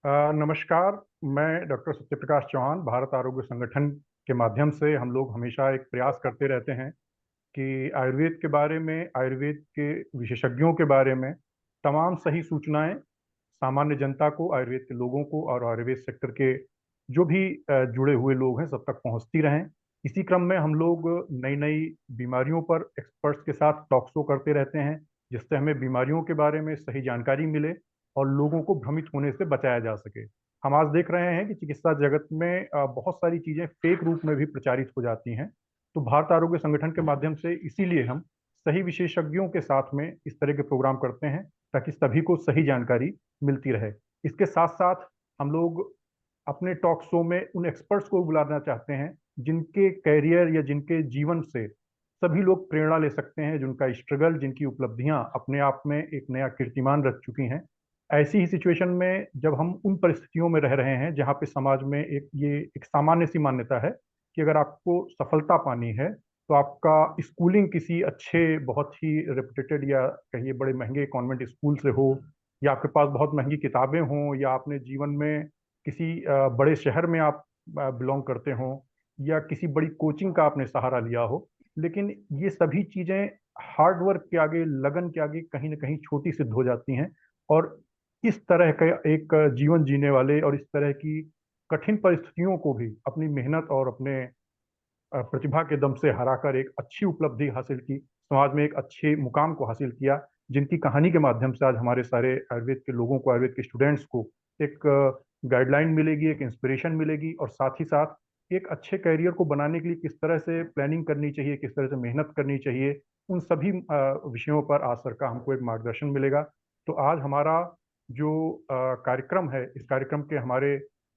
नमस्कार। मैं डॉक्टर सत्यप्रकाश चौहान, भारत आरोग्य संगठन के माध्यम से हम लोग हमेशा एक प्रयास करते रहते हैं कि आयुर्वेद के बारे में, आयुर्वेद के विशेषज्ञों के बारे में तमाम सही सूचनाएं सामान्य जनता को, आयुर्वेद के लोगों को और आयुर्वेद सेक्टर के जो भी जुड़े हुए लोग हैं सब तक पहुंचती रहें। इसी क्रम में हम लोग नई नई बीमारियों पर एक्सपर्ट्स के साथ टॉक शो करते रहते हैं, जिससे हमें बीमारियों के बारे में सही जानकारी मिले और लोगों को भ्रमित होने से बचाया जा सके। हम आज देख रहे हैं कि चिकित्सा जगत में बहुत सारी चीज़ें फेक रूप में भी प्रचारित हो जाती हैं। तो भारत आरोग्य संगठन के माध्यम से इसीलिए हम सही विशेषज्ञों के साथ में इस तरह के प्रोग्राम करते हैं ताकि सभी को सही जानकारी मिलती रहे। इसके साथ साथ हम लोग अपने टॉक शो में उन एक्सपर्ट्स को बुलाना चाहते हैं जिनके कैरियर या जिनके जीवन से सभी लोग प्रेरणा ले सकते हैं, जिनका स्ट्रगल, जिनकी उपलब्धियां अपने आप में एक नया कीर्तिमान रच चुकी हैं। ऐसी ही सिचुएशन में जब हम उन परिस्थितियों में रह रहे हैं जहाँ पे समाज में एक सामान्य सी मान्यता है कि अगर आपको सफलता पानी है तो आपका स्कूलिंग किसी अच्छे, बहुत ही रेपुटेटेड या कहिए बड़े महंगे कॉन्वेंट स्कूल से हो, या आपके पास बहुत महंगी किताबें हों, या आपने जीवन में किसी बड़े शहर में आप बिलोंग करते हों, या किसी बड़ी कोचिंग का आपने सहारा लिया हो। लेकिन ये सभी चीज़ें हार्ड वर्क के आगे, लगन के आगे कहीं ना कहीं छोटी सिद्ध हो जाती हैं। और इस तरह का एक जीवन जीने वाले और इस तरह की कठिन परिस्थितियों को भी अपनी मेहनत और अपने प्रतिभा के दम से हराकर एक अच्छी उपलब्धि हासिल की, समाज में एक अच्छे मुकाम को हासिल किया, जिनकी कहानी के माध्यम से आज हमारे सारे आयुर्वेद के लोगों को, आयुर्वेद के स्टूडेंट्स को एक गाइडलाइन मिलेगी, एक इंस्पिरेशन मिलेगी, और साथ ही साथ एक अच्छे करियर को बनाने के लिए किस तरह से प्लानिंग करनी चाहिए, किस तरह से मेहनत करनी चाहिए, उन सभी विषयों पर आज सर का हमको एक मार्गदर्शन मिलेगा। तो आज हमारा जो कार्यक्रम है, इस कार्यक्रम के हमारे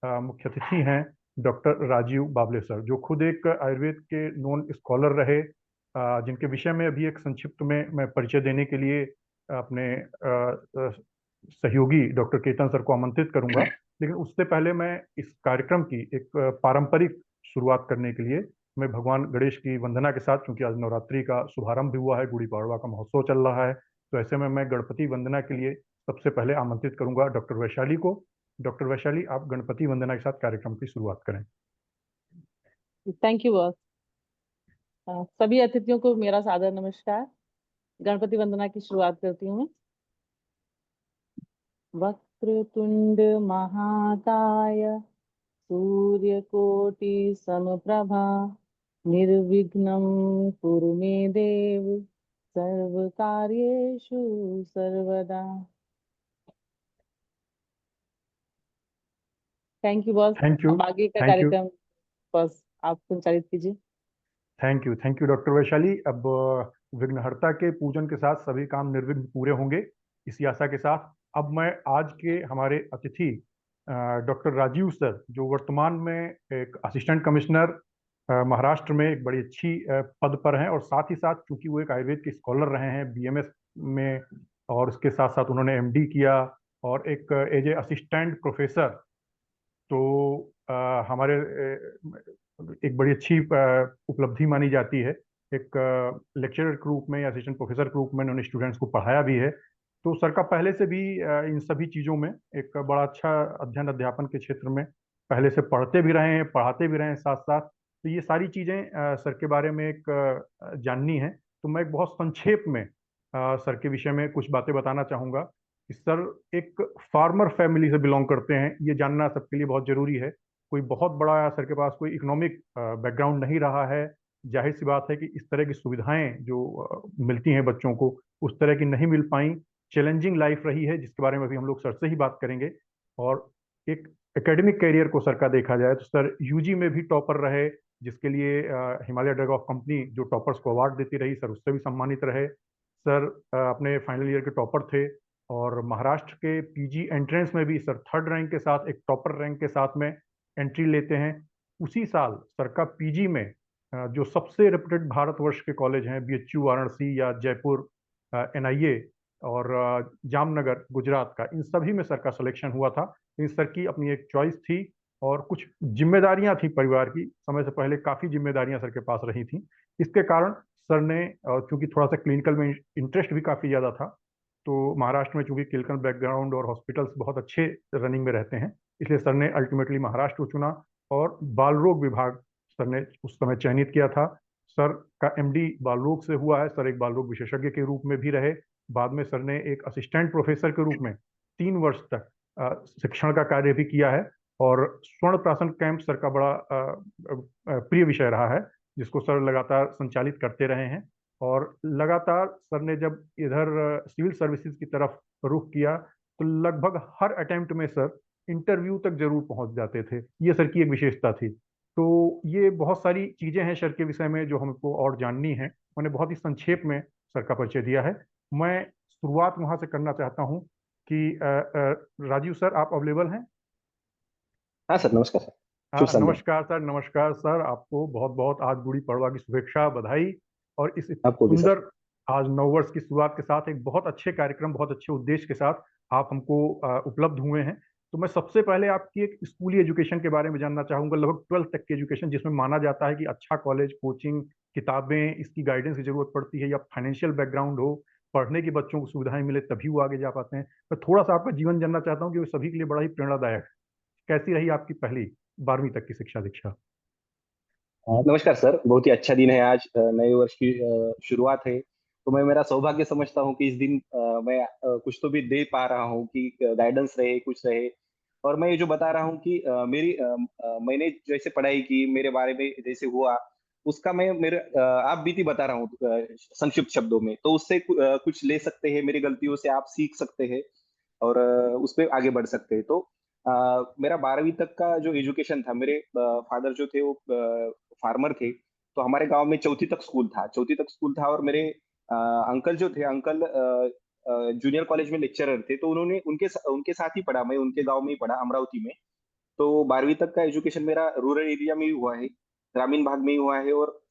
मुख्य अतिथि हैं डॉक्टर राजीव बाबले सर, जो खुद एक आयुर्वेद के नोन स्कॉलर रहे, जिनके विषय में अभी एक संक्षिप्त में मैं परिचय देने के लिए अपने सहयोगी डॉक्टर केतन सर को आमंत्रित करूंगा। लेकिन उससे पहले मैं इस कार्यक्रम की एक पारंपरिक शुरुआत करने के लिए मैं भगवान गणेश की वंदना के साथ, क्योंकि आज नवरात्रि का शुभारंभ भी हुआ है, गुड़ी पड़वा का महोत्सव चल रहा है, तो ऐसे में मैं गणपति वंदना के लिए सबसे पहले आमंत्रित करूंगा डॉक्टर वैशाली को। डॉक्टर वैशाली, आप गणपति वंदना के साथ कार्यक्रम की शुरुआत करें। Thank you boss. सभी अतिथियों को मेरा सादर नमस्कार। गणपति वंदना की शुरुआत करती हूँ। वक्रतुंड महाकाय सूर्यकोटि समप्रभा निर्विघ्नं कुरु मे देव सर्व कार्येषु सर्वदा। Thank you boss. Thank you. अब आगे का थैंक यू। कार्यक्रम बस आप संचालित कीजिए। Thank you doctor Vaishali. अब विघ्नहर्ता के पूजन के साथ सभी काम निर्विघ्न पूरे होंगे, इसी आशा के साथ अब मैं आज के हमारे अतिथि डॉक्टर राजीव सर, जो वर्तमान में एक असिस्टेंट कमिश्नर महाराष्ट्र में एक बड़ी अच्छी पद पर हैं, और साथ ही साथ चूंकि वो एक आयुर्वेद के स्कॉलर रहे हैं बीएमएस में, और उसके साथ साथ उन्होंने एमडी किया, और एक एज ए असिस्टेंट प्रोफेसर, तो हमारे एक बड़ी अच्छी उपलब्धि मानी जाती है। एक लेक्चरर के रूप में या असिस्टेंट प्रोफेसर के रूप में उन्होंने स्टूडेंट्स को पढ़ाया भी है। तो सर का पहले से भी इन सभी चीज़ों में एक बड़ा अच्छा अध्ययन अध्यापन के क्षेत्र में पहले से पढ़ते भी रहे हैं, पढ़ाते भी रहे हैं साथ साथ। तो ये सारी चीज़ें सर के बारे में एक जाननी है। तो मैं एक बहुत संक्षेप में सर के विषय में कुछ बातें बताना चाहूँगा कि सर एक फार्मर फैमिली से बिलोंग करते हैं, ये जानना सबके लिए बहुत ज़रूरी है। कोई बहुत बड़ा सर के पास कोई इकोनॉमिक बैकग्राउंड नहीं रहा है। जाहिर सी बात है कि इस तरह की सुविधाएं जो मिलती हैं बच्चों को, उस तरह की नहीं मिल पाई। चैलेंजिंग लाइफ रही है, जिसके बारे में अभी हम लोग सर से ही बात करेंगे। और एक एकेडमिक करियर को सर का देखा जाए तो सर यूजी में भी टॉपर रहे, जिसके लिए हिमालय ड्रग ऑफ कंपनी जो टॉपर्स को अवार्ड देती रही, सर उससे भी सम्मानित रहे। सर अपने फाइनल ईयर के टॉपर थे, और महाराष्ट्र के पीजी एंट्रेंस में भी सर थर्ड रैंक के साथ, एक टॉपर रैंक के साथ में एंट्री लेते हैं। उसी साल सर का पीजी में जो सबसे रेपुटेड भारतवर्ष के कॉलेज हैं, बीएचयू वाराणसी या जयपुर एनआईए और जामनगर गुजरात का, इन सभी में सर का सिलेक्शन हुआ था। इन सर की अपनी एक चॉइस थी, और कुछ जिम्मेदारियां थी परिवार की, समय से पहले काफ़ी जिम्मेदारियां सर के पास रही थी। इसके कारण सर ने, क्योंकि थोड़ा सा क्लिनिकल में इंटरेस्ट भी काफ़ी ज़्यादा था, तो महाराष्ट्र में चूंकि क्लिनिकल बैकग्राउंड और हॉस्पिटल्स बहुत अच्छे रनिंग में रहते हैं, इसलिए सर ने अल्टीमेटली महाराष्ट्र को चुना और बाल रोग विभाग सर ने उस समय चयनित किया था। सर का एमडी बाल रोग से हुआ है। सर एक बाल रोग विशेषज्ञ के रूप में भी रहे। बाद में सर ने एक असिस्टेंट प्रोफेसर के रूप में 3 वर्ष तक शिक्षण का कार्य भी किया है। और स्वर्ण प्राशन कैंप सर का बड़ा प्रिय विषय रहा है, जिसको सर लगातार संचालित करते रहे हैं। और लगातार सर ने जब इधर सिविल सर्विसेज की तरफ रुख किया तो लगभग हर अटेम्प्ट में सर इंटरव्यू तक जरूर पहुंच जाते थे। ये सर की एक विशेषता थी। तो ये बहुत सारी चीजें हैं सर के विषय में जो हमको और जाननी है। मैंने बहुत ही संक्षेप में सर का परिचय दिया है। मैं शुरुआत वहां से करना चाहता हूं कि राजीव सर, आप अवेलेबल हैं? हाँ सर, नमस्कार सर। शुभ हाँ, संध्या। नमस्कार सर। नमस्कार सर, आपको बहुत बहुत आज गुड़ी पड़वा की शुभेच्छा, बधाई। और इस आपको भी सर। सुंदर आज नववर्ष की शुरुआत के साथ एक बहुत अच्छे कार्यक्रम, बहुत अच्छे उद्देश्य के साथ आप हमको उपलब्ध हुए हैं। तो मैं सबसे पहले आपकी एक स्कूली एजुकेशन के बारे में जानना चाहूंगा, लगभग 12th तक की एजुकेशन, जिसमें माना जाता है कि अच्छा कॉलेज, कोचिंग, किताबें, इसकी गाइडेंस की जरूरत पड़ती है, या फाइनेंशियल बैकग्राउंड हो, पढ़ने की बच्चों को सुविधाएं मिले तभी वो आगे जा पाते हैं। मैं थोड़ा सा आपका जीवन जानना चाहता हूँ कि वो सभी के लिए बड़ा ही प्रेरणादायक है। कैसी रही आपकी पहली 12वीं तक की शिक्षा दीक्षा? नमस्कार सर, बहुत ही अच्छा दिन है आज। नए वर्ष की शुरुआत है। तो मैं मेरा सौभाग्य समझता हूँ कि इस दिन मैं कुछ तो भी दे पा रहा हूँ कि गाइडेंस रहे, कुछ रहे। और मैं ये जो बता रहा हूँ कि मैंने जैसे पढ़ाई की, मेरे बारे में जैसे हुआ, उसका मैं मेरे आप बीती बता रहा हूँ संक्षिप्त शब्दों में। तो उससे कुछ ले सकते हैं, मेरी गलतियों से आप सीख सकते हैं और उस पर आगे बढ़ सकते हैं। तो मेरा 12वीं तक का जो एजुकेशन था, मेरे फादर जो थे वो फार्मर थे। तो हमारे गांव में चौथी तक स्कूल था, चौथी तक स्कूल था। और मेरे अंकल जो थे, अंकल जूनियर कॉलेज में लेक्चरर थे। तो उन्होंने उनके साथ ही पढ़ा, मैं उनके गांव में ही पढ़ा, अमरावती में। तो 12वीं तक का एजुकेशन मेरा रूरल एरिया में ही हुआ है, ग्रामीण भाग में ही हुआ है। और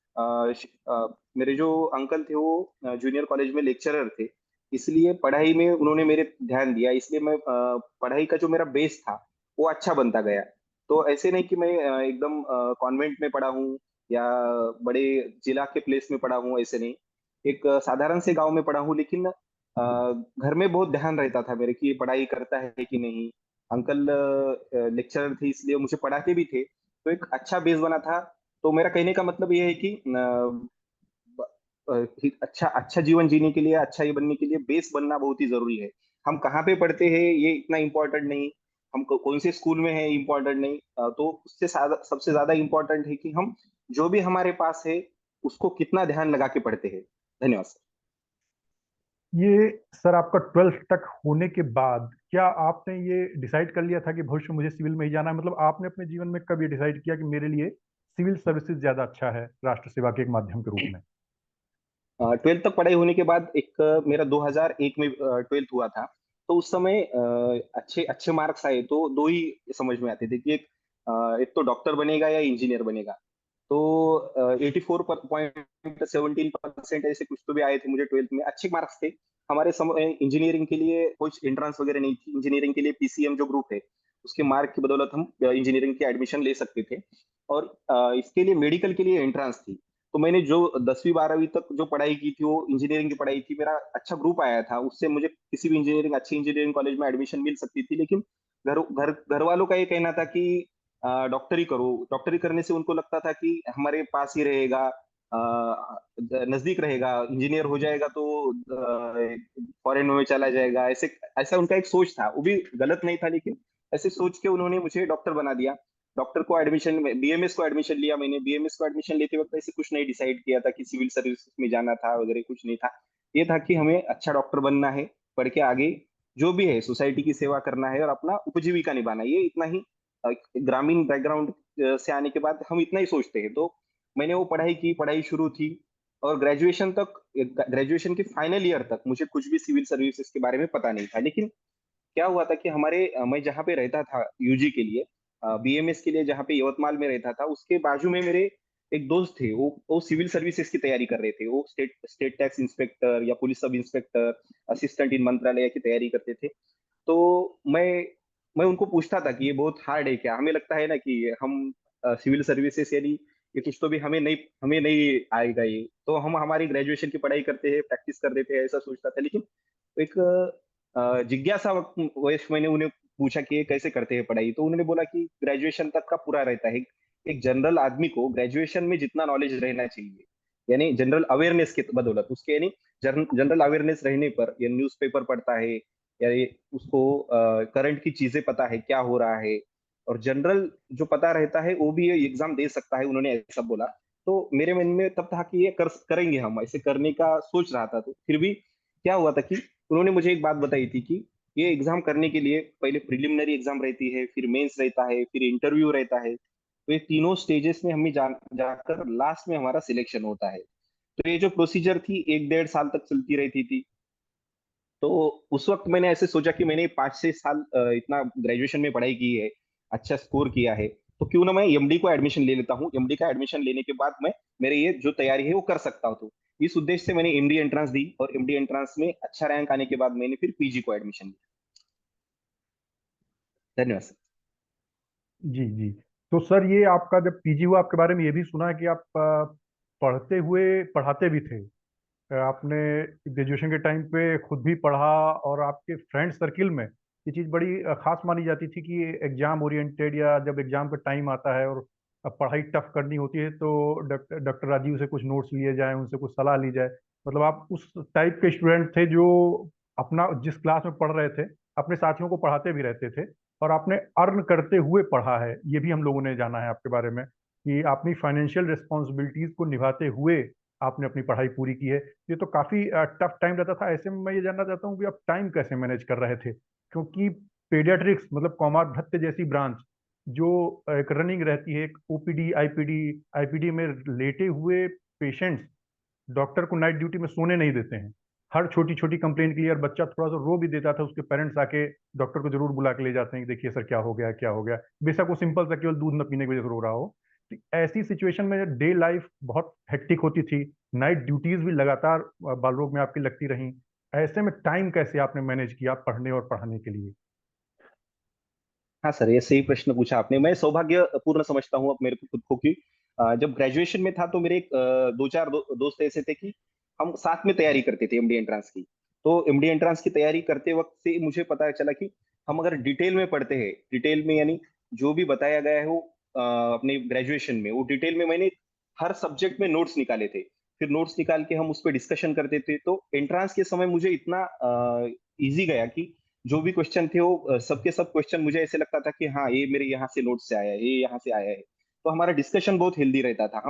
मेरे जो अंकल थे वो जूनियर कॉलेज में लेक्चरर थे, इसलिए पढ़ाई में उन्होंने मेरे ध्यान दिया। इसलिए मैं पढ़ाई का जो मेरा बेस था वो अच्छा बनता गया। तो ऐसे नहीं कि मैं एकदम कॉन्वेंट में पढ़ा हूँ या बड़े जिला के प्लेस में पढ़ा हूँ, ऐसे नहीं। एक साधारण से गांव में पढ़ा हूँ, लेकिन घर में बहुत ध्यान रहता था मेरे कि ये पढ़ाई करता है कि नहीं। अंकल लेक्चरर थे, इसलिए मुझे पढ़ाते भी थे, तो एक अच्छा बेस बना था। तो मेरा कहने का मतलब ये है कि ठीक अच्छा अच्छा जीवन जीने के लिए, अच्छा ये बनने के लिए बेस बनना बहुत ही जरूरी है। हम कहाँ पे पढ़ते हैं ये इतना इम्पोर्टेंट नहीं, हम कौन से स्कूल में है इम्पोर्टेंट नहीं। तो उससे सबसे ज्यादा इम्पोर्टेंट है कि हम जो भी हमारे पास है उसको कितना ध्यान लगा के पढ़ते हैं। धन्यवाद सर। ये सर आपका 12th तक होने के बाद क्या आपने ये डिसाइड कर लिया था कि भविष्य में मुझे सिविल में ही जाना है? मतलब आपने अपने जीवन में कब ये डिसाइड किया कि मेरे लिए सिविल सर्विसेज ज्यादा अच्छा है राष्ट्र सेवा के एक माध्यम के रूप में? 12th तक पढ़ाई होने के बाद एक मेरा 2001 में 12th हुआ था। तो उस समय अच्छे अच्छे मार्क्स आए तो दो ही समझ में आते थे कि एक तो डॉक्टर बनेगा या इंजीनियर बनेगा। तो 84.17% ऐसे कुछ तो भी आए थे मुझे 12th में, अच्छे मार्क्स थे। हमारे समय इंजीनियरिंग के लिए कुछ एंट्रेंस वगैरह नहीं थी। इंजीनियरिंग के लिए पीसीएम जो ग्रुप है उसके मार्क की बदौलत हम इंजीनियरिंग की एडमिशन ले सकते थे। और इसके लिए मेडिकल के लिए एंट्रेंस थी। तो मैंने जो 10वीं 12वीं तक जो पढ़ाई की थी वो इंजीनियरिंग की पढ़ाई थी। मेरा अच्छा ग्रुप आया था, उससे मुझे किसी भी अच्छी इंजीनियरिंग कॉलेज में एडमिशन मिल सकती थी। लेकिन घर घर घर वालों का ये कहना था कि डॉक्टरी करो। डॉक्टरी करने से उनको लगता था कि हमारे पास ही रहेगा, नजदीक रहेगा। इंजीनियर हो जाएगा तो फॉरेन में चला जाएगा, ऐसे ऐसा उनका एक सोच था। वो भी गलत नहीं था, लेकिन ऐसे सोच के उन्होंने मुझे डॉक्टर बना दिया। डॉक्टर को एडमिशन, बीएमएस को एडमिशन लिया मैंने। बीएमएस को एडमिशन लेते वक्त ऐसे कुछ नहीं डिसाइड किया था कि सिविल सर्विस में जाना था वगैरह, कुछ नहीं था। ये था कि हमें अच्छा डॉक्टर बनना है, पढ़ के आगे जो भी है सोसाइटी की सेवा करना है और अपना उपजीविका निभाना है। ये इतना ही ग्रामीण बैकग्राउंड से आने के बाद हम इतना ही सोचते हैं। तो मैंने वो पढ़ाई की, पढ़ाई शुरू थी। और ग्रेजुएशन तक, ग्रेजुएशन के फाइनल ईयर तक मुझे कुछ भी सिविल सर्विसेज के बारे में पता नहीं था। लेकिन क्या हुआ था कि मैं जहाँ पे रहता था यूजी के लिए, बीएमएस के लिए, जहाँ पे यवतमाल में रहता था, उसके बाजू में मेरे एक दोस्त थे। वो सिविल सर्विसेज की तैयारी कर रहे थे। वो स्टेट स्टेट टैक्स इंस्पेक्टर या police sub inspector, assistant in मंत्रालय की तैयारी करते थे। तो मैं उनको पूछता था कि ये बहुत हार्ड है क्या? हमें लगता है ना कि हम सिविल सर्विसेज यानी ये कुछ तो भी हमें नहीं आएगा ये, तो हम हमारी ग्रेजुएशन की पढ़ाई करते हैं, प्रैक्टिस कर देते हैं, ऐसा सोचता था। लेकिन एक जिज्ञासा वश मैंने उन्हें पूछा कि ये कैसे करते हैं पढ़ाई, तो उन्होंने बोला कि ग्रेजुएशन तक का पूरा रहता है। एक जनरल आदमी को ग्रेजुएशन में जितना नॉलेज रहना चाहिए, यानी जनरल अवेयरनेस की बदौलत उसके, यानी जनरल अवेयरनेस रहने पर, या न्यूज़पेपर पढ़ता है, या ये उसको करंट की चीजें पता है क्या हो रहा है, और जनरल जो पता रहता है वो भी ये एग्जाम दे सकता है, उन्होंने ऐसा बोला। तो मेरे मन में तब था कि ये करेंगे, हम ऐसे करने का सोच रहा था। तो फिर भी क्या हुआ था कि उन्होंने मुझे एक बात बताई थी कि ये एग्जाम करने के लिए पहले प्रिलिमिनरी एग्जाम रहती है, फिर मेंस रहता है, फिर इंटरव्यू रहता है। तो ये तीनों स्टेजेस में हमें जाकर लास्ट में हमारा सिलेक्शन होता है। तो ये जो प्रोसीजर थी 1-1.5 साल तक चलती रहती थी। तो उस वक्त मैंने ऐसे सोचा कि मैंने 5-6 साल इतना ग्रेजुएशन में पढ़ाई की है, अच्छा स्कोर किया है, तो क्यों ना मैं एमडी को एडमिशन ले लेता हूँ। एमडी का एडमिशन लेने के बाद मैं मेरे ये जो तैयारी है वो कर सकता हूँ। तो इस उद्देश्य से मैंने एमडी एंट्रेंस दी, और एमडी एंट्रेंस में अच्छा रैंक आने के बाद मैंने फिर पीजी को एडमिशन लिया। धन्यवाद सर। जी जी। तो सर, ये आपका जब पीजी हुआ, आपके बारे में ये भी सुना है कि आप पढ़ते हुए पढ़ाते भी थे। आपने ग्रेजुएशन के टाइम पे खुद भी पढ़ा, और आपके फ्रेंड सर्किल में ये चीज़ बड़ी खास मानी जाती थी कि एग्जाम ओरिएंटेड, या जब एग्जाम का टाइम आता है और पढ़ाई टफ करनी होती है, तो डॉक्टर राजीव से कुछ नोट्स लिए जाएं, उनसे कुछ सलाह ली जाए। मतलब आप उस टाइप के स्टूडेंट थे जो अपना जिस क्लास में पढ़ रहे थे अपने साथियों को पढ़ाते भी रहते थे, और आपने अर्न करते हुए पढ़ा है, ये भी हम लोगों ने जाना है आपके बारे में कि अपनी फाइनेंशियल रिस्पॉन्सिबिलिटीज को निभाते हुए आपने अपनी पढ़ाई पूरी की है। ये तो काफी टफ टाइम रहता था। ऐसे में मैं ये जानना चाहता हूँ कि आप टाइम कैसे मैनेज कर रहे थे, क्योंकि पेडियाट्रिक्स मतलब कौमार भत्ते जैसी ब्रांच जो एक रनिंग रहती है, एक ओपीडी आईपीडी आईपीडी में लेटे हुए पेशेंट्स डॉक्टर को नाइट ड्यूटी में सोने नहीं देते हैं। हर छोटी छोटी कंप्लेन के लिए, और बच्चा थोड़ा सा रो भी देता था, उसके पेरेंट्स आके डॉक्टर को जरूर बुला के ले जाते हैं कि देखिए सर क्या हो गया क्या हो गया, बेशक वो सिंपल सा केवल दूध न पीने की वजह से रो रहा हो। तो ऐसी सिचुएशन में डे लाइफ बहुत हेक्टिक होती थी, नाइट ड्यूटीज भी लगातार बालरोग में आपकी लगती रही। ऐसे में टाइम कैसे आपने मैनेज किया पढ़ने और पढ़ाने के लिए? हाँ सर, ये सही प्रश्न पूछा आपने। मैं सौभाग्यपूर्ण समझता हूँ अब मेरे को खुद को कि जब ग्रेजुएशन में था तो मेरे 2-4 दोस्त ऐसे थे कि हम साथ में तैयारी करते थे एमडी एंट्रेंस की। तो एमडी एंट्रेंस की तैयारी करते वक्त से मुझे पता चला कि हम अगर डिटेल में पढ़ते हैं, डिटेल में यानी जो भी बताया गया है वो अपने ग्रेजुएशन में, वो डिटेल में मैंने हर सब्जेक्ट में नोट्स निकाले थे। फिर नोट्स निकाल के हम उस पर डिस्कशन करते थे। तो एंट्रेंस के समय मुझे इतना ईजी गया कि जो भी क्वेश्चन थे वो सबके सब क्वेश्चन मुझे ऐसे लगता था कि हाँ ये मेरे यहाँ से नोट से आया है, ये यहाँ से आया है। तो हमारा डिस्कशन बहुत हेल्दी रहता था।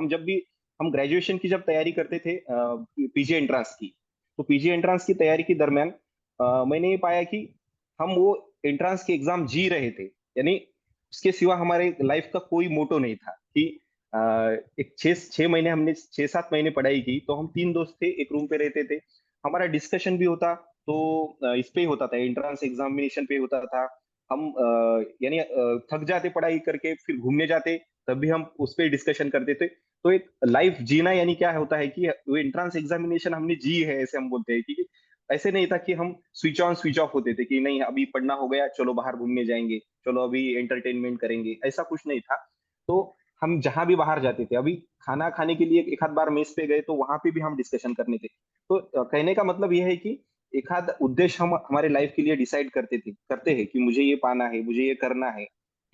हम ग्रेजुएशन की जब तैयारी करते थे पीजी एंट्रेंस की, तो पीजी एंट्रेंस की तैयारी के दरमियान मैंने ये पाया कि हम वो एंट्रेंस के एग्जाम जी रहे थे, यानी उसके सिवा हमारे लाइफ का कोई मोटो नहीं था कि अ, एक 6 महीने हमने 6-7 महीने पढ़ाई की। तो हम 3 दोस्त थे, एक रूम पे रहते थे, हमारा डिस्कशन भी होता। तो इस पे होता था, एंट्रेंस एग्जामिनेशन पे होता था। हम यानी थक जाते पढ़ाई करके, फिर घूमने जाते, तब भी हम उस पे डिस्कशन करते थे। तो एक लाइफ जीना यानी क्या होता है कि वो एंट्रेंस एग्जामिनेशन हमने जी है, ऐसे हम बोलते हैं कि ऐसे नहीं था कि हम स्विच ऑन स्विच ऑफ होते थे कि नहीं अभी पढ़ना हो गया, चलो बाहर घूमने जाएंगे, चलो अभी एंटरटेनमेंट करेंगे, ऐसा कुछ नहीं था। तो हम जहां भी बाहर जाते थे, अभी खाना खाने के लिए एक आध बार मेस पे गए तो वहां पे भी हम डिस्कशन करने थे। तो कहने का मतलब यह है कि एक आध उद्देश्य हम हमारे लाइफ के लिए डिसाइड करते हैं कि मुझे ये पाना है, मुझे ये करना है।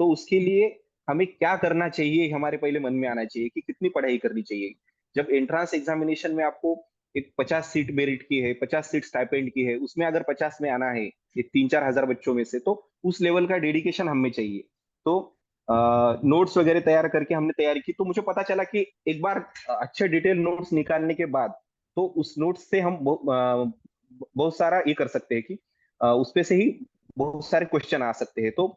तो उसके लिए हमें क्या करना चाहिए, हमारे पहले मन में आना चाहिए कि कितनी पढ़ाई करनी चाहिए। जब एंट्रेंस एग्जामिनेशन में आपको एक 50 सीट मेरिट की है, 50 सीट स्टाइपेंड की है, उसमें अगर 50 में आना है, ये 3-4 हजार बच्चों में से, तो उस लेवल का डेडिकेशन हमें चाहिए। तो नोट्स वगैरह तैयार करके हमने तैयारी की। तो मुझे पता चला कि एक बार अच्छे डिटेल नोट्स निकालने के बाद, तो उस नोट्स से हम बहुत सारा ये कर सकते हैं कि उस पे से ही बहुत सारे क्वेश्चन आ सकते हैं। तो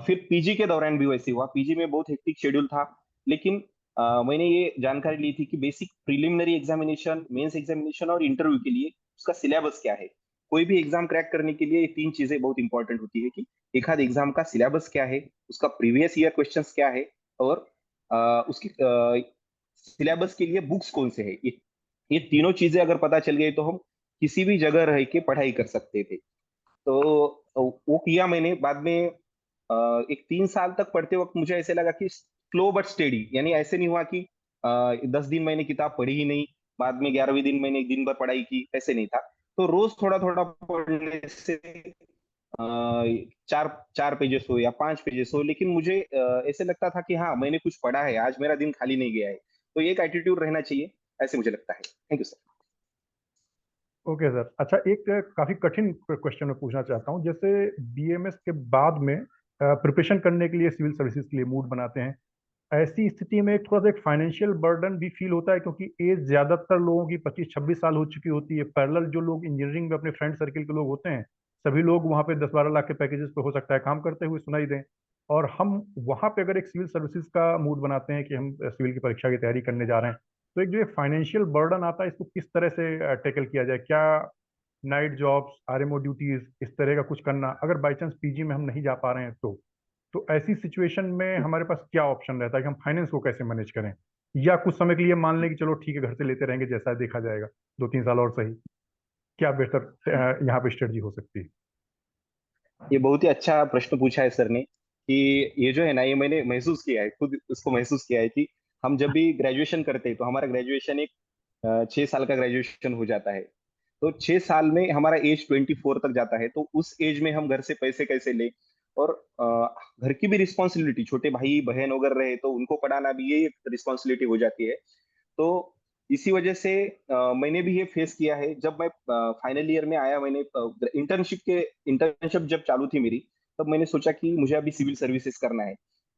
फिर पीजी के दौरान भी वैसे हुआ। पीजी में बहुत हेक्टिक शेड्यूल था, लेकिन मैंने ये जानकारी ली थी कि basic preliminary examination, mains examination और इंटरव्यू के लिए उसका सिलेबस क्या है। कोई भी एग्जाम क्रैक करने के लिए ये 3 चीजें बहुत इंपॉर्टेंट होती है कि एक आध एग्जाम का सिलेबस क्या है, उसका प्रीवियस ईयर क्वेश्चंस क्या है, और उसकी सिलेबस के लिए बुक्स कौन से है। ये तीनों चीजें अगर पता चल गई तो हम किसी भी जगह रह के पढ़ाई कर सकते थे। तो वो किया मैंने। बाद में एक 3 साल तक पढ़ते वक्त मुझे ऐसे लगा कि स्लो बट स्टेडी, यानी ऐसे नहीं हुआ कि 10 दिन मैंने किताब पढ़ी ही नहीं, बाद में 11वें दिन मैंने एक दिन भर पढ़ाई की, ऐसे नहीं था। तो रोज थोड़ा थोड़ा पढ़ने से 4 4 पेजेस हो या 5 पेजेस हो, लेकिन मुझे ऐसे लगता था कि हाँ मैंने कुछ पढ़ा है, आज मेरा दिन खाली नहीं गया है। तो ये एक एटीट्यूड रहना चाहिए, ऐसे मुझे लगता है। Thank you sir. Okay sir. अच्छा, एक काफ़ी कठिन क्वेश्चन मैं पूछना चाहता हूँ। जैसे बीएमएस के बाद में प्रिपरेशन करने के लिए सिविल सर्विसेज के लिए मूड बनाते हैं, ऐसी स्थिति में थोड़ा सा एक फाइनेंशियल बर्डन भी फील होता है, क्योंकि एज ज़्यादातर लोगों की 25-26 साल हो चुकी होती है। पैरेलल जो लोग इंजीनियरिंग में अपने फ्रेंड सर्किल के लोग होते हैं, सभी लोग वहाँ पे 10-12 लाख के पैकेजेस पे हो सकता है काम करते हुए सुनाई दें, और हम वहाँ पे अगर एक सिविल सर्विसेज का मूड बनाते हैं कि हम सिविल की परीक्षा की तैयारी करने जा रहे हैं, तो एक जो ये फाइनेंशियल बर्डन आता है, इसको किस तरह से टैकल किया जाए? क्या नाइट जॉब्स, आरएमओ ड्यूटीज, इस तरह का कुछ करना, अगर बाई चांस पीजी में हम नहीं जा पा रहे हैं तो ऐसी सिचुएशन में हमारे पास क्या ऑप्शन रहता है कि हम फाइनेंस को कैसे मैनेज करें? या कुछ समय के लिए मान लें कि चलो ठीक है, घर से लेते रहेंगे, जैसा देखा जाएगा, 2-3 साल और सही। क्या बेहतर यहाँ पे स्ट्रेटजी हो सकती है? ये बहुत ही अच्छा प्रश्न पूछा है सर ने, कि ये जो है ना, ये मैंने महसूस किया है, खुद उसको महसूस किया है कि हम जब भी ग्रेजुएशन करते हैं तो हमारा ग्रेजुएशन एक 6 साल का ग्रेजुएशन हो जाता है। तो 6 साल में हमारा एज 24 तक जाता है, तो उस एज में हम घर से पैसे कैसे ले, और घर की भी रिस्पॉन्सिबिलिटी, छोटे भाई बहन वगैरह रहे तो उनको पढ़ाना भी ये एक रिस्पॉन्सिबिलिटी हो जाती है। तो इसी वजह से मैंने भी ये फेस किया है। जब मैं फाइनल ईयर में आया, मैंने इंटर्नशिप जब चालू थी मेरी, तब मैंने सोचा कि मुझे अभी सिविल सर्विसेज करना है।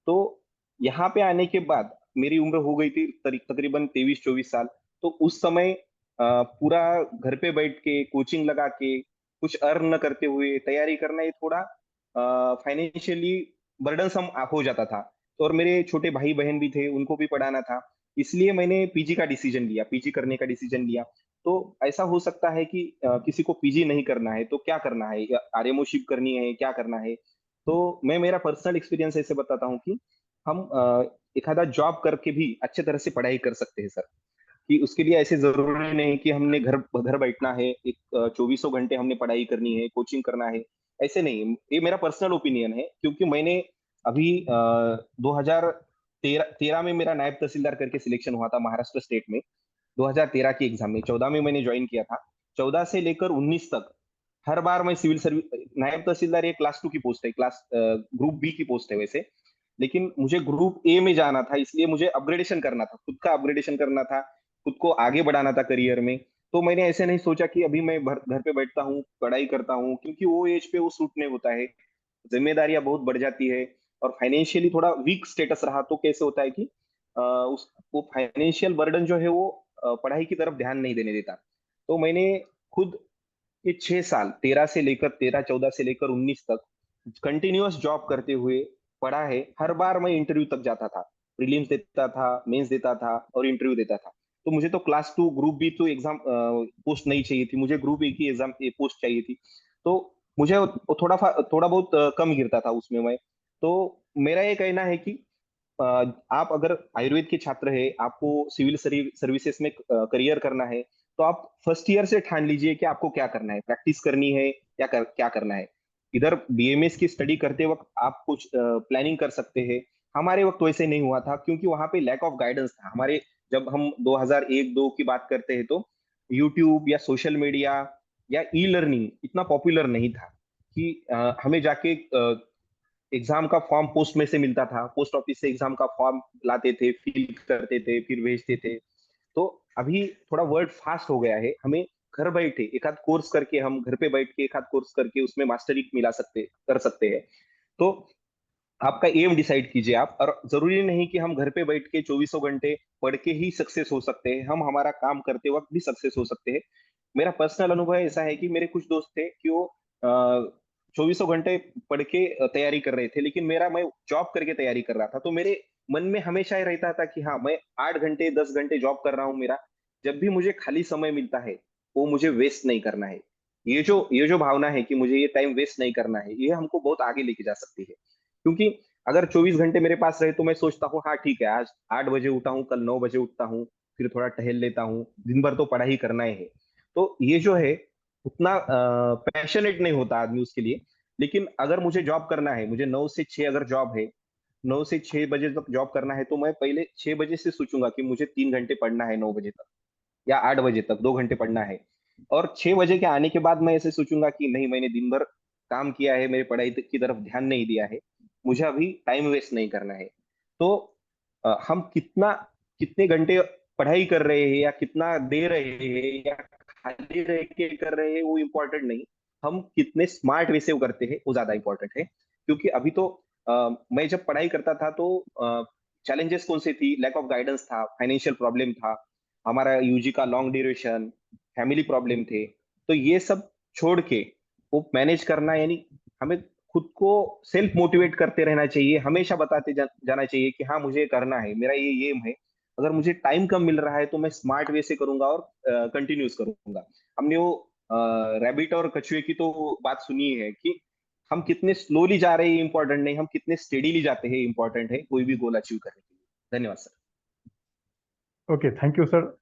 तो यहाँ पे आने के बाद मेरी उम्र हो गई थी तकरीबन 23-24 साल। तो उस समय पूरा घर पे बैठ के कोचिंग लगा के कुछ अर्न न करते हुए तैयारी करना, ये थोड़ा फाइनेंशियली बर्डनसम हो जाता था। तो और मेरे छोटे भाई बहन भी थे, उनको भी पढ़ाना था। इसलिए मैंने पीजी का डिसीजन लिया, पीजी करने का डिसीजन लिया। तो ऐसा हो सकता है कि किसी को पीजी नहीं करना है तो क्या करना है, या आरएमओशिप करनी है, क्या करना है। तो मैं मेरा पर्सनल एक्सपीरियंस ऐसे बताता हूँ कि हम एक आधा जॉब करके भी अच्छे तरह से पढ़ाई कर सकते हैं सर। कि उसके लिए ऐसे जरूरी नहीं कि हमने घर घर बैठना है, एक 24 घंटे हमने पढ़ाई करनी है, कोचिंग करना है। ऐसे नहीं, ये मेरा पर्सनल ओपिनियन है, क्योंकि मैंने अभी 2013 में मेरा नायब तहसीलदार करके सिलेक्शन हुआ था महाराष्ट्र स्टेट में। 2013 की एग्जाम में 14 में मैंने ज्वाइन किया था। 14 से लेकर 19 तक हर बार मैं सिविल सर्विस, नायब तहसीलदार ये क्लास 2 की पोस्ट है, क्लास ग्रुप बी की पोस्ट है वैसे। लेकिन मुझे ग्रुप ए में जाना था, इसलिए मुझे अपग्रेडेशन करना था, खुद का अपग्रेडेशन करना था, खुद को आगे बढ़ाना था करियर में। तो मैंने ऐसे नहीं सोचा कि अभी मैं घर पे बैठता हूँ पढ़ाई करता हूँ, क्योंकि वो एज पे वो सूट नहीं होता है। जिम्मेदारियां बहुत बढ़ जाती है, और फाइनेंशियली थोड़ा वीक स्टेटस रहा तो कैसे होता है कि उस वो फाइनेंशियल बर्डन जो है वो पढ़ाई की तरफ ध्यान नहीं देने देता। तो मैंने खुद ये 6 साल, 13 से लेकर 19 तक कंटिन्यूअस जॉब करते हुए पढ़ा है। हर बार मैं इंटरव्यू तक जाता था, प्रीलिम्स देता था, मेंस देता था और इंटरव्यू देता था। तो मुझे तो क्लास 2 ग्रुप बी तो एग्जाम पोस्ट नहीं चाहिए थी, मुझे ग्रुप ए की एग्जाम पोस्ट चाहिए थी। तो मुझे वो थोड़ा बहुत कम गिरता था उसमें मैं। तो मेरा ये कहना है कि अ, आप अगर आयुर्वेद के छात्र है, आपको सिविल सर्विसेज में करियर करना है, तो आप फर्स्ट ईयर से ठान लीजिए कि आपको क्या करना है, प्रैक्टिस करनी है या क्या करना है। इधर बीएमएस की स्टडी करते वक्त आप कुछ प्लानिंग कर सकते हैं। हमारे वक्त वैसे नहीं हुआ था, क्योंकि वहां पे लैक ऑफ गाइडेंस था हमारे। जब हम 2001-2 की बात करते हैं, तो यूट्यूब या सोशल मीडिया या ई लर्निंग इतना पॉपुलर नहीं था कि हमें जाके एग्जाम का फॉर्म पोस्ट में से मिलता था, पोस्ट ऑफिस से एग्जाम का फॉर्म लाते थे, फिल करते थे, फिर भेजते थे। तो अभी थोड़ा वर्ल्ड फास्ट हो गया है, हमें घर बैठे एक आध कोर्स करके, हम घर पे बैठ के एक आध कोर्स करके उसमें मास्टरी कर सकते हैं। तो आपका एम डिसाइड कीजिए आप, और जरूरी नहीं कि हम घर पे बैठ के 24 घंटे पढ़ के ही सक्सेस हो सकते हैं, हम हमारा काम करते वक्त भी सक्सेस हो सकते हैं। मेरा पर्सनल अनुभव ऐसा है कि मेरे कुछ दोस्त थे कि वो 24 घंटे पढ़ के तैयारी कर रहे थे, लेकिन मैं जॉब करके तैयारी कर रहा था। तो मेरे मन में हमेशा ही रहता था कि हाँ, मैं 8 घंटे 10 घंटे जॉब कर रहा हूँ, मेरा जब भी मुझे खाली समय मिलता है वो मुझे वेस्ट नहीं करना है। ये जो भावना है कि मुझे ये टाइम वेस्ट नहीं करना है, ये हमको बहुत आगे लेके जा सकती है। क्योंकि अगर 24 घंटे मेरे पास रहे तो मैं सोचता हूँ हाँ ठीक है, आज 8 बजे उठा हूँ, कल 9 बजे उठता हूँ, फिर थोड़ा टहल लेता हूँ, दिन भर तो पढ़ाई ही करना है। तो ये जो है उतना पैशनेट नहीं होता आदमी उसके लिए। लेकिन अगर मुझे जॉब करना है, मुझे 9 से 6 अगर जॉब है, 9 से 6 बजे तक जॉब करना है, तो मैं पहले 6 बजे से सोचूंगा कि मुझे 3 घंटे पढ़ना है 9 बजे तक, या 8 बजे तक 2 घंटे पढ़ना है। और 6 बजे के आने के बाद मैं ऐसे सोचूंगा कि नहीं, मैंने दिन भर काम किया है, मेरी पढ़ाई की तरफ ध्यान नहीं दिया है, मुझे अभी टाइम वेस्ट नहीं करना है। तो हम कितने घंटे पढ़ाई कर रहे हैं या कितना दे रहे हैं या खाली रह के कर रहे हैं वो इम्पोर्टेंट नहीं, हम कितने स्मार्ट वे से वो करते हैं वो ज्यादा इम्पोर्टेंट है। क्योंकि अभी तो मैं जब पढ़ाई करता था तो चैलेंजेस कौन से थी, लैक ऑफ गाइडेंस था, फाइनेंशियल प्रॉब्लम था, हमारा यूजी का लॉन्ग ड्यूरेशन, फैमिली प्रॉब्लम थे। तो ये सब छोड़ के वो मैनेज करना, यानी हमें खुद को सेल्फ मोटिवेट करते रहना चाहिए, हमेशा बताते जाना चाहिए कि हाँ मुझे करना है, मेरा ये एम है। अगर मुझे टाइम कम मिल रहा है तो मैं स्मार्ट वे से करूंगा और कंटिन्यूस करूंगा। हमने वो रैबिट और कछुए की तो बात सुनी है कि हम कितने स्लोली जा रहे हैं इंपॉर्टेंट नहीं, हम कितने स्टेडीली जाते हैं इंपॉर्टेंट है कोई भी गोल अचीव करने के लिए। धन्यवाद sir. Okay, thank you sir.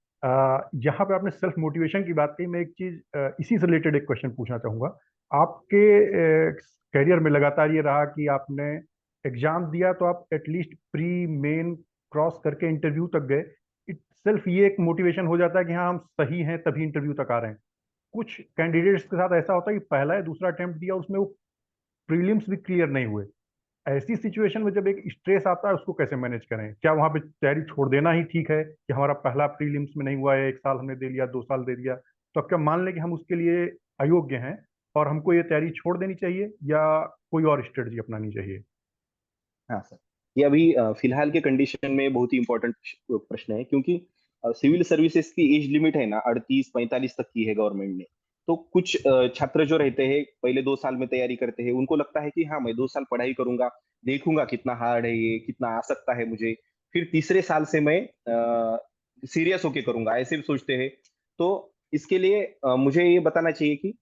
यहाँ पे आपने सेल्फ मोटिवेशन की बात कही। मैं एक चीज इसी से रिलेटेड एक क्वेश्चन पूछना चाहूंगा। आपके करियर में लगातार ये रहा कि आपने एग्जाम दिया तो आप एटलीस्ट प्री मेन क्रॉस करके इंटरव्यू तक गए। इट सेल्फ ये एक मोटिवेशन हो जाता है कि हाँ हम सही हैं तभी इंटरव्यू तक आ रहे हैं। कुछ कैंडिडेट्स के साथ ऐसा होता है कि पहला या दूसरा अटेम्प्ट दिया उसमें वो प्रीलिम्स भी क्लियर नहीं हुए। ऐसी सिचुएशन में जब एक स्ट्रेस आता है उसको कैसे मैनेज करें? क्या वहां पे तैयारी छोड़ देना ही ठीक है कि हमारा पहला प्रीलिम्स में नहीं हुआ है, 1 साल हमने दे लिया, 2 साल दे दिया, तो अब क्या मान लें कि हम उसके लिए अयोग्य हैं और हमको ये तैयारी छोड़ देनी चाहिए या कोई और स्ट्रेटजी अपनानी चाहिए? हाँ सर, ये अभी फिलहाल के कंडीशन में बहुत ही इंपॉर्टेंट प्रश्न है, क्योंकि सिविल सर्विसेज की एज लिमिट है ना 38-45 तक की है गवर्नमेंट ने। तो कुछ छात्र जो रहते हैं पहले 2 साल में तैयारी करते हैं, उनको लगता है कि हाँ मैं 2 साल पढ़ाई करूंगा, देखूंगा कितना हार्ड है ये, कितना आ सकता है मुझे, फिर तीसरे साल से मैं सीरियस होके करूंगा, ऐसे भी सोचते हैं। तो इसके लिए मुझे ये बताना चाहिए कि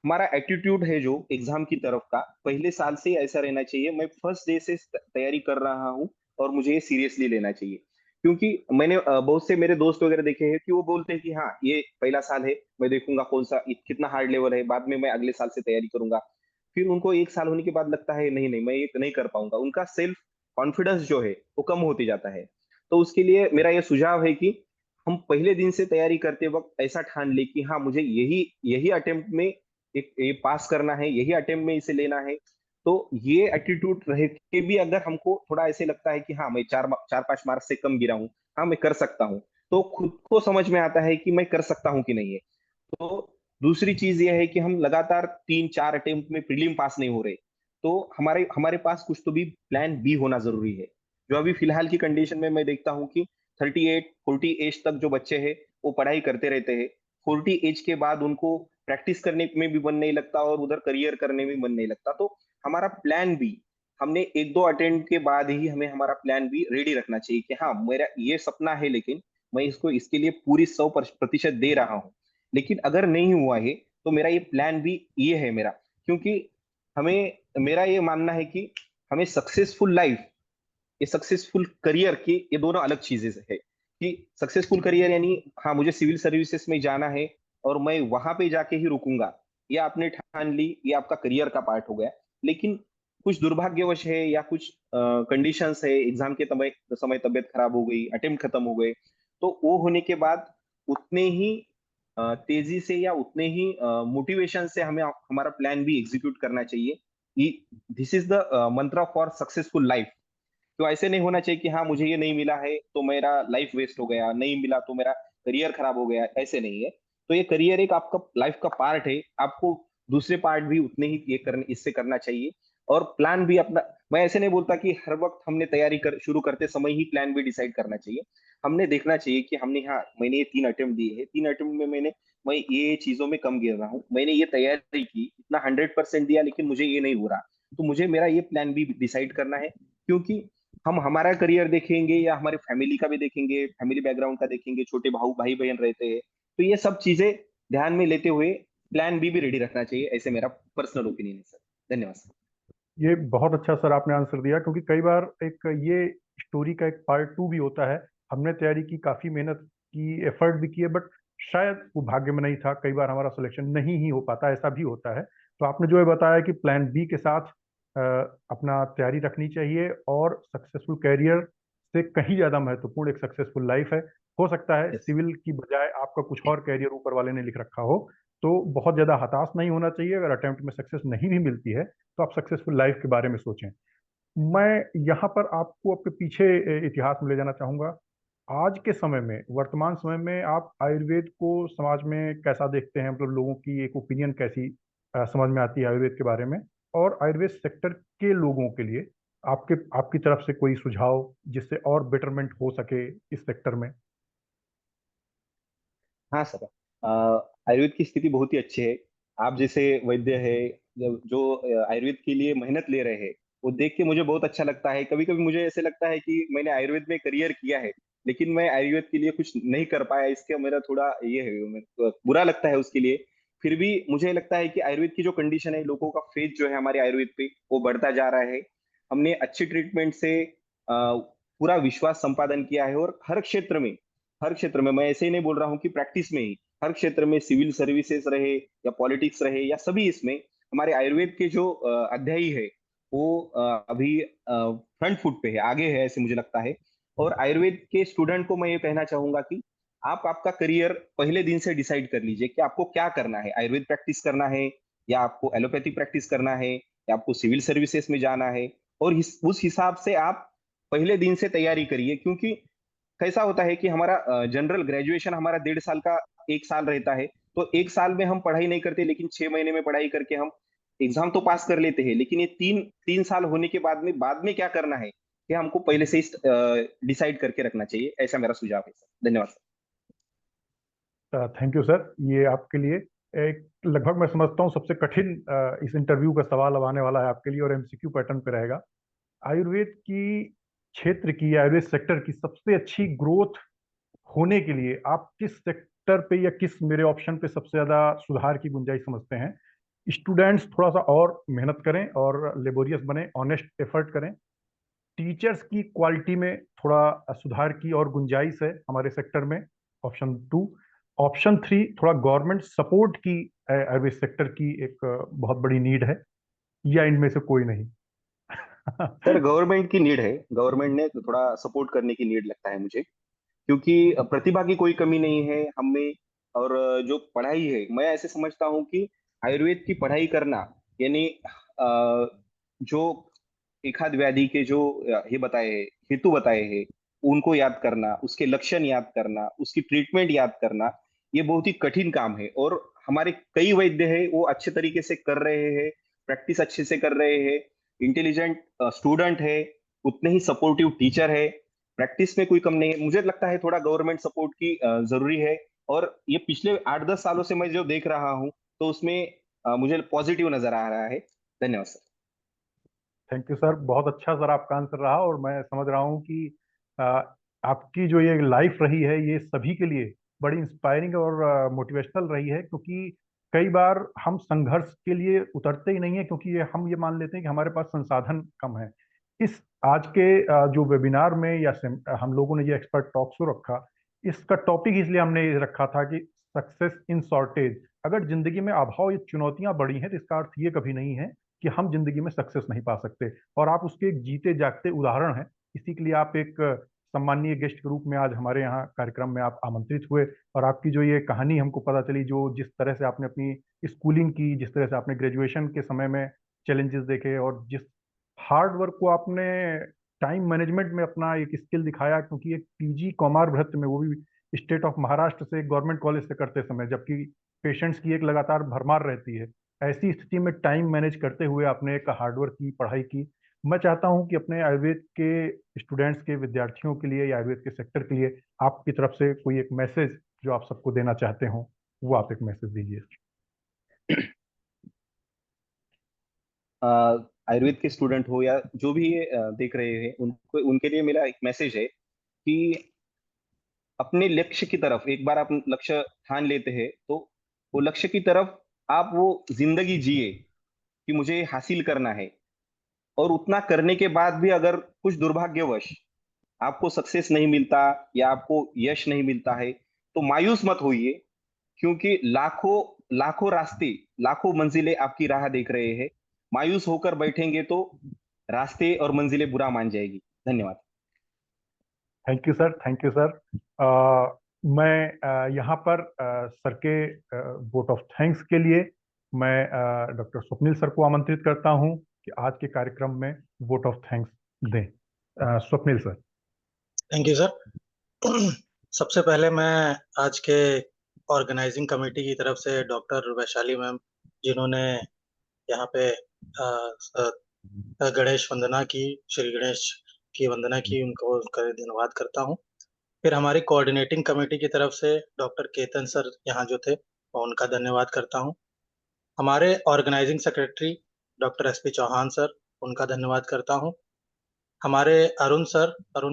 हमारा एटीट्यूड है जो एग्जाम की तरफ का, पहले साल से ही ऐसा रहना चाहिए, मैं फर्स्ट डे से तैयारी कर रहा हूँ और मुझे ये सीरियसली लेना चाहिए। क्योंकि मैंने बहुत से मेरे दोस्त वगैरह देखे हैं कि वो बोलते हैं कि हाँ ये पहला साल है, मैं देखूंगा कौन सा कितना हार्ड लेवल है, बाद में मैं अगले साल से तैयारी करूंगा। फिर उनको 1 साल होने के बाद लगता है नहीं नहीं मैं ये नहीं कर पाऊंगा, उनका सेल्फ कॉन्फिडेंस जो है वो कम होती जाता है। तो उसके लिए मेरा ये सुझाव है कि हम पहले दिन से तैयारी करते वक्त ऐसा ठान ले कि हाँ मुझे यही यही अटेम्प्ट में एक ये पास करना है, यही अटेम्प्ट में इसे लेना है। तो ये एटीट्यूड रह के भी अगर हमको थोड़ा ऐसे लगता है कि हाँ मैं 4-5 मार्क्स से कम गिरा हूँ, हाँ मैं कर सकता हूँ, तो खुद को समझ में आता है कि मैं कर सकता हूँ कि नहीं है। तो दूसरी चीज ये है कि हम लगातार 3-4 अटेम्प्ट में प्रीलिम पास नहीं हो रहे, तो हमारे हमारे पास कुछ तो भी प्लान बी होना जरूरी है। जो अभी फिलहाल की कंडीशन में मैं देखता हूँ कि 38-40 एज तक जो बच्चे हैं वो पढ़ाई करते रहते हैं, 40 एज के बाद उनको प्रैक्टिस करने में भी मन नहीं लगता और उधर करियर करने में मन नहीं लगता। तो हमारा प्लान बी, हमने 1-2 अटेम्प्ट के बाद ही हमें हमारा प्लान बी रेडी रखना चाहिए कि हाँ मेरा ये सपना है, लेकिन मैं इसको इसके लिए पूरी 100% दे रहा हूँ। लेकिन अगर नहीं हुआ है तो मेरा ये प्लान भी ये है मेरा। क्योंकि हमें, मेरा ये मानना है कि हमें सक्सेसफुल लाइफ, ये सक्सेसफुल करियर की ये दोनों अलग चीजें है। कि सक्सेसफुल करियर यानी हाँ मुझे सिविल सर्विसेज में जाना है और मैं वहां पे जाके ही रुकूंगा, ये आपने ठान ली, ये आपका करियर का पार्ट हो गया। लेकिन कुछ दुर्भाग्यवश है या कुछ कंडीशंस है, एग्जाम के समय तबियत खराब हो गई, अटेम्प्ट खत्म हो गए, तो वो होने के बाद उतने ही तेजी से या उतने ही मोटिवेशन से हमें हमारा प्लान भी एग्जीक्यूट करना चाहिए। दिस इज द मंत्र फॉर सक्सेसफुल लाइफ। तो ऐसे नहीं होना चाहिए कि हाँ मुझे ये नहीं मिला है तो मेरा लाइफ वेस्ट हो गया, नहीं मिला तो मेरा करियर खराब हो गया, ऐसे नहीं है। तो ये करियर एक आपका लाइफ का पार्ट है, आपको दूसरे पार्ट भी उतने ही ये करने इससे करना चाहिए। और प्लान भी अपना, मैं ऐसे नहीं बोलता कि हर वक्त हमने तैयारी शुरू करते समय ही प्लान भी डिसाइड करना चाहिए। हमने देखना चाहिए कि हमने, हाँ मैंने ये 3 अटेम्प्ट दिए हैं, 3 अटेम्प्ट में मैं ये चीजों में कम गिर रहा हूँ, मैंने ये तैयारी की इतना 100% दिया लेकिन मुझे ये नहीं हो रहा, तो मुझे मेरा ये प्लान भी डिसाइड करना है। क्योंकि हम हमारा करियर देखेंगे या हमारे फैमिली का भी देखेंगे, फैमिली बैकग्राउंड का देखेंगे, छोटे भाई बहन रहते हैं, तो ये सब चीजें ध्यान में लेते हुए प्लान बी भी रेडी रखना चाहिए, ऐसे मेरा पर्सनल ओपिनियन है सर। धन्यवाद सर। ये बहुत अच्छा सर आपने आंसर दिया, क्योंकि कई बार एक ये स्टोरी का एक पार्ट 2 भी होता है। हमने तैयारी की, काफी मेहनत की, एफर्ट भी किए, बट शायद वो भाग्य में नहीं था, कई बार हमारा सिलेक्शन नहीं ही हो पाता, ऐसा भी होता है। तो आपने जो है बताया कि प्लान बी के साथ अपना तैयारी रखनी चाहिए और सक्सेसफुल कैरियर से कहीं ज्यादा महत्वपूर्ण एक सक्सेसफुल लाइफ है। हो सकता है यस। सिविल की बजाय आपका कुछ और कैरियर ऊपर वाले ने लिख रखा हो, तो बहुत ज़्यादा हताश नहीं होना चाहिए। अगर अटेम्प्ट में सक्सेस नहीं भी मिलती है तो आप सक्सेसफुल लाइफ के बारे में सोचें। मैं यहाँ पर आपको आपके पीछे इतिहास में ले जाना चाहूँगा। आज के समय में, वर्तमान समय में आप आयुर्वेद को समाज में कैसा देखते हैं? मतलब लोगों की एक ओपिनियन कैसी समझ में आती है आयुर्वेद के बारे में? और आयुर्वेद सेक्टर के लोगों के लिए आपके आपकी तरफ से कोई सुझाव जिससे और बेटरमेंट हो सके इस सेक्टर में? हाँ सर, आयुर्वेद की स्थिति बहुत ही अच्छी है। आप जैसे वैद्य है जो आयुर्वेद के लिए मेहनत ले रहे हैं, वो देख के मुझे बहुत अच्छा लगता है। कभी कभी मुझे ऐसे लगता है कि मैंने आयुर्वेद में करियर किया है, लेकिन मैं आयुर्वेद के लिए कुछ नहीं कर पाया। इसके मेरा थोड़ा ये है, बुरा लगता है उसके लिए। फिर भी मुझे लगता है कि आयुर्वेद की जो कंडीशन है, लोगों का फेथ जो है हमारे आयुर्वेद पे, वो बढ़ता जा रहा है। हमने अच्छी ट्रीटमेंट से पूरा विश्वास संपादन किया है, और हर क्षेत्र में मैं ऐसे ही नहीं बोल रहा हूँ कि प्रैक्टिस में ही, हर क्षेत्र में सिविल सर्विसेज रहे या पॉलिटिक्स रहे या सभी, इसमें हमारे आयुर्वेद के जो अध्यायी है वो अभी फ्रंट फुट पे है, आगे है, ऐसे मुझे लगता है। और आयुर्वेद के स्टूडेंट को मैं ये कहना चाहूंगा कि आप आपका करियर पहले दिन से डिसाइड कर लीजिए कि आपको क्या करना है। आयुर्वेद प्रैक्टिस करना है, या आपको एलोपैथी प्रैक्टिस करना है, या आपको सिविल सर्विसेज में जाना है। और उस हिसाब से आप पहले दिन से तैयारी करिए, क्योंकि कैसा होता है कि हमारा जनरल ग्रेजुएशन हमारा 1.5 साल का 1 साल रहता है। तो 1 साल में हम पढ़ाई नहीं करते, लेकिन 6 महीने में पढ़ाई करके हम एग्जाम तो पास कर लेते हैं। लेकिन ये तीन तीन साल होने के बाद में क्या करना है, ये हमको पहले से ही डिसाइड करके रखना चाहिए। ऐसा मेरा सुझाव है सर। धन्यवाद सर। Thank you sir. ये आपके लिए एक लगभग मैं समझता हूँ सबसे कठिन इस इंटरव्यू का सवाल अब आने वाला है आपके लिए, और एमसीक्यू पैटर्न पे रहेगा। आयुर्वेद की क्षेत्र की, आयुर्वेद सेक्टर की सबसे अच्छी ग्रोथ होने के लिए आप किस सेक्टर पे या किस मेरे ऑप्शन पे सबसे ज़्यादा सुधार की गुंजाइश समझते हैं? स्टूडेंट्स थोड़ा सा और मेहनत करें और लेबोरियस बने, ऑनेस्ट एफर्ट करें। टीचर्स की क्वालिटी में थोड़ा सुधार की और गुंजाइश है हमारे सेक्टर में, ऑप्शन 2। ऑप्शन 3, थोड़ा गवर्नमेंट सपोर्ट की आयुर्वेद सेक्टर की एक बहुत बड़ी नीड है, या इनमें से कोई नहीं? सर, गवर्नमेंट की नीड है। गवर्नमेंट ने थोड़ा सपोर्ट करने की नीड लगता है मुझे, क्योंकि प्रतिभा की कोई कमी नहीं है हम में। और जो पढ़ाई है, मैं ऐसे समझता हूँ कि आयुर्वेद की पढ़ाई करना, यानी जो एकाध व्याधि के जो ये बताए हेतु बताए हैं, उनको याद करना, उसके लक्षण याद करना, उसकी ट्रीटमेंट याद करना, ये बहुत ही कठिन काम है। और हमारे कई वैद्य हैं, वो अच्छे तरीके से कर रहे हैं, प्रैक्टिस अच्छे से कर रहे हैं, इंटेलिजेंट स्टूडेंट है, उतने ही सपोर्टिव टीचर है। प्रैक्टिस में कोई कम नहीं है। मुझे लगता है थोड़ा गवर्नमेंट सपोर्ट की जरूरी है। और ये पिछले 8-10 सालों से मैं जो देख रहा हूँ, तो उसमें मुझे पॉजिटिव नजर आ रहा है। धन्यवाद सर। थैंक यू सर, बहुत अच्छा सर आपका आंसर रहा। और मैं समझ रहा हूँ कि आ, आपकी जो ये लाइफ रही है ये सभी के लिए बड़ी इंस्पायरिंग और मोटिवेशनल रही है, क्योंकि कई बार हम संघर्ष के लिए उतरते ही नहीं है, क्योंकि हम ये मान लेते हैं कि हमारे पास संसाधन कम है। इस आज के जो वेबिनार में या हम लोगों ने ये एक्सपर्ट टॉक शो रखा, इसका टॉपिक इसलिए हमने ये रखा था कि सक्सेस इन शॉर्टेज। अगर जिंदगी में अभाव या चुनौतियां बड़ी हैं तो इसका अर्थ ये कभी नहीं है कि हम जिंदगी में सक्सेस नहीं पा सकते। और आप उसके एक जीते जागते उदाहरण हैं। इसी के लिए आप एक सम्मानीय गेस्ट के रूप में आज हमारे यहाँ कार्यक्रम में आप आमंत्रित हुए। और आपकी जो ये कहानी हमको पता चली, जो जिस तरह से आपने अपनी स्कूलिंग की, जिस तरह से आपने ग्रेजुएशन के समय में चैलेंजेस देखे, और जिस हार्ड वर्क को आपने टाइम मैनेजमेंट में अपना एक स्किल दिखाया, क्योंकि एक पीजी कौमार भृत्य में, वो भी स्टेट ऑफ महाराष्ट्र से, गवर्नमेंट कॉलेज से करते समय, जबकि पेशेंट्स की एक लगातार भरमार रहती है, ऐसी स्थिति में टाइम मैनेज करते हुए आपने एक हार्डवर्क की, पढ़ाई की। मैं चाहता हूं कि अपने आयुर्वेद के स्टूडेंट्स के, विद्यार्थियों के लिए या आयुर्वेद के सेक्टर के लिए आपकी तरफ से कोई एक मैसेज जो आप सबको देना चाहते हो, वो आप एक मैसेज दीजिए। आयुर्वेद के स्टूडेंट हो या जो भी ये देख रहे हैं, उनको उनके लिए मेरा एक मैसेज है कि अपने लक्ष्य की तरफ एक बार आप लक्ष्य ठान लेते हैं, तो वो लक्ष्य की तरफ आप वो जिंदगी जिए कि मुझे ये हासिल करना है। और उतना करने के बाद भी अगर कुछ दुर्भाग्यवश आपको सक्सेस नहीं मिलता या आपको यश नहीं मिलता है, तो मायूस मत होइए, क्योंकि लाखों लाखों रास्ते, लाखों मंजिलें आपकी राह देख रहे हैं। मायूस होकर बैठेंगे तो रास्ते और मंजिलें बुरा मान जाएगी। धन्यवाद। Thank you sir, thank you sir. मैं यहाँ पर सर के वोट ऑफ थैंक्स के लिए मैं डॉक्टर स्वप्निल सर को आमंत्रित करता हूँ कि आज के कार्यक्रम में वोट ऑफ थैंक्स दें। Swapnil sir. Thank you sir. सबसे पहले मैं आज के ऑर्गेनाइजिंग कमेटी की तरफ से डॉक्टर वैशाली मैम, जिन्होंने यहाँ पे गणेश वंदना की, श्री गणेश की वंदना की, उनको धन्यवाद करता हूँ। फिर हमारी कोऑर्डिनेटिंग कमेटी की तरफ से डॉक्टर केतन सर यहाँ जो थे, मैं उनका धन्यवाद करता हूँ। हमारे organising secretary doctor SP Chauhan sir, उनका धन्यवाद करता हूँ। हमारे अरुण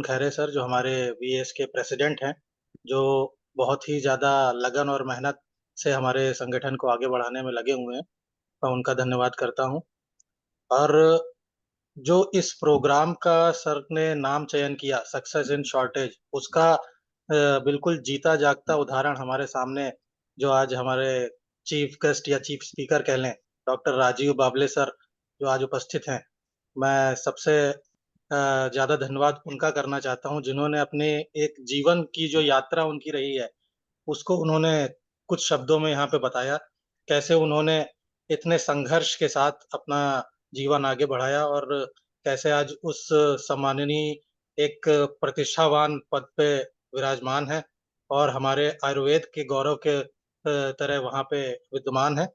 खैरे सर, जो हमारे VS के प्रेसिडेंट हैं, जो बहुत ही ज़्यादा लगन और मेहनत से हमारे संगठन को आगे बढ़ाने में लगे हुए हैं, मैं उनका धन्यवाद करता हूँ। और जो इस प्रोग्राम का सर ने नाम चयन किया, सक्सेस इन शॉर्टेज, उसका बिल्कुल जीता जागता उदाहरण हमारे सामने, जो आज हमारे चीफ गेस्ट या चीफ स्पीकर कह लें, डॉक्टर राजीव बाबले सर, जो आज उपस्थित हैं। मैं सबसे ज़्यादा धन्यवाद उनका करना चाहता हूँ, जिन्होंने अपने एक जीवन की जो यात्रा उनकी रही है, उसको उन्होंने कुछ शब्दों में यहाँ पे बताया, कैसे उन्होंने इतने संघर्ष के साथ अपना जीवन आगे बढ़ाया और कैसे आज उस सम्माननीय एक प्रतिष्ठावान पद पे विराजमान है और हमारे आयुर्वेद के गौरव के तरह वहाँ पे विद्यमान है।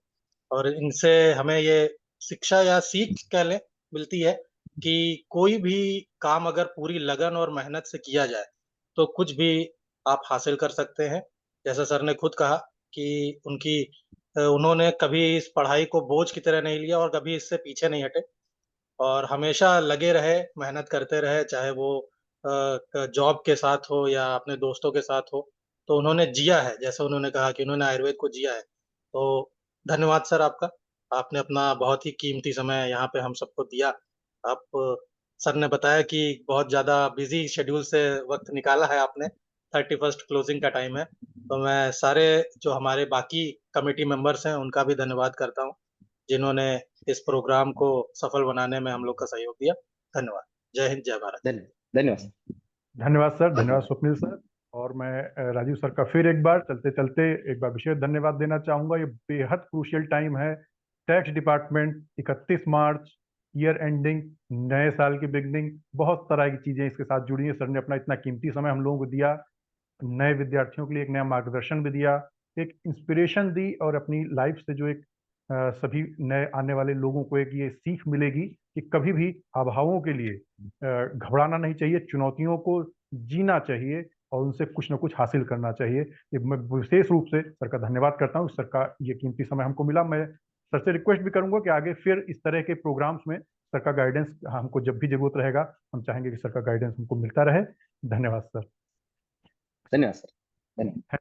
और इनसे हमें ये शिक्षा या सीख कह लें मिलती है कि कोई भी काम अगर पूरी लगन और मेहनत से किया जाए तो कुछ भी आप हासिल कर सकते हैं। जैसा सर ने खुद कहा कि उन्होंने कभी इस पढ़ाई को बोझ की तरह नहीं लिया और कभी इससे पीछे नहीं हटे और हमेशा लगे रहे, मेहनत करते रहे, चाहे वो जॉब के साथ हो या अपने दोस्तों के साथ हो। तो उन्होंने जिया है, जैसे उन्होंने कहा कि उन्होंने आयुर्वेद को जिया है। तो धन्यवाद सर आपका। आपने अपना बहुत ही कीमती समय यहाँ पे हम सबको दिया। आप सर ने बताया कि बहुत ज़्यादा बिज़ी शेड्यूल से वक़्त निकाला है आपने, 31st क्लोजिंग का टाइम है। तो मैं सारे जो हमारे बाकी कमिटी मेंबर्स हैं, उनका भी धन्यवाद करता हूँ, जिन्होंने इस प्रोग्राम को सफल बनाने में हम लोग का सहयोग दिया। धन्यवाद। जय हिंद, जय भारत। धन्यवाद। धन्यवाद सर, धन्यवाद स्वप्निल सर। और मैं राजीव सर का फिर एक बार चलते चलते एक बार विशेष धन्यवाद देना चाहूँगा। ये बेहद क्रूशियल टाइम है। टैक्स डिपार्टमेंट 31 मार्च, ईयर एंडिंग, नए साल की बिगनिंग, बहुत तरह की चीज़ें इसके साथ जुड़ी हैं। सर ने अपना इतना कीमती समय हम लोगों को दिया, नए विद्यार्थियों के लिए एक नया मार्गदर्शन भी दिया, एक इंस्पिरेशन दी और अपनी लाइफ से जो एक सभी नए आने वाले लोगों को एक ये सीख मिलेगी कि कभी भी अभावों के लिए घबराना नहीं चाहिए, चुनौतियों को जीना चाहिए और उनसे कुछ ना कुछ हासिल करना चाहिए। ये मैं विशेष रूप से सर का धन्यवाद करता हूँ। सर का ये कीमती समय हमको मिला। मैं सर से रिक्वेस्ट भी करूंगा कि आगे फिर इस तरह के प्रोग्राम्स में सर का गाइडेंस हमको जब भी जरूरत रहेगा, हम चाहेंगे कि सर का गाइडेंस हमको मिलता रहे। धन्यवाद सर। धन्यवाद सर। धन्यवाद।